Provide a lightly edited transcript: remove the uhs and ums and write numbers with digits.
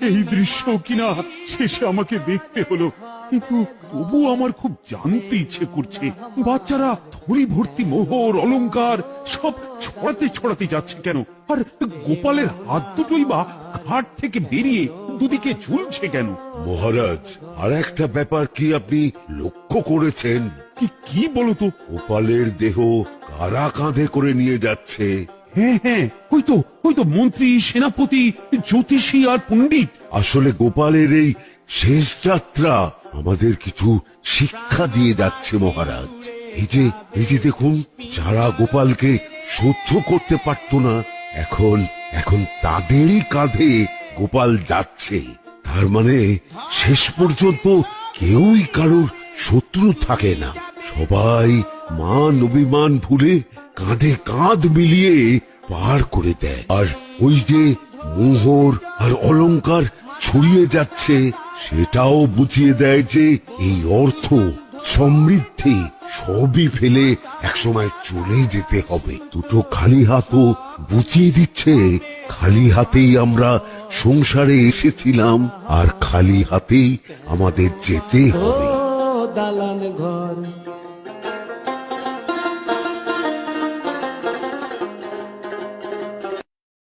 এই দৃশ্য কিনা শেষে আমাকে দেখতে হলো, কিন্তু তবু আমার খুব জানতে ইচ্ছে করছে বাচ্চারা থলি ভর্তি মোহর অলংকার সব ছড়াতে ছড়াতে যাচ্ছে কেন, আর গোপালের হাত দুটোই বা ঘাট থেকে বেরিয়ে দুদিকে ঝুলছে কেন? মহারাজ, আর একটা ব্যাপার কি আপনি লক্ষ্য করেছেন? কি কি বলতো? গোপালের দেহ কারা কাঁধে করে নিয়ে যাচ্ছে? হ্যাঁ হ্যাঁ, ওই তো মন্ত্রী, সেনাপতি, জ্যোতিষী আর পণ্ডিত। আসলে গোপালের এই শেষ যাত্রা আমাদের কিছু শিক্ষা দিয়ে যাচ্ছে মহারাজ। এই যে দেখুন, যারা গোপালকে সহ্য করতে পারত না, এখন তাদেরই কাঁধে গোপাল যাচ্ছে। তার মানে শেষ পর্যন্ত কেউই কারোর শত্রু থাকে না, সবাই মান অভিমান ভুলে কাঁধে কাঁধ মিলিয়ে পার করে দেয়। আর ওই যে মোহর আর অলংকার ছড়িয়ে যাচ্ছে, সেটাও বুঝিয়ে দেয় যে এই অর্থ, সমৃদ্ধি সবই ফেলে একসময় চলে যেতে হবে। দুটো খালি হাতও বুঝিয়ে দিচ্ছে খালি হাতেই আমরা সংসারে এসেছিলাম, আর খালি হাতেই আমাদের যেতে হবে। দালান ঘর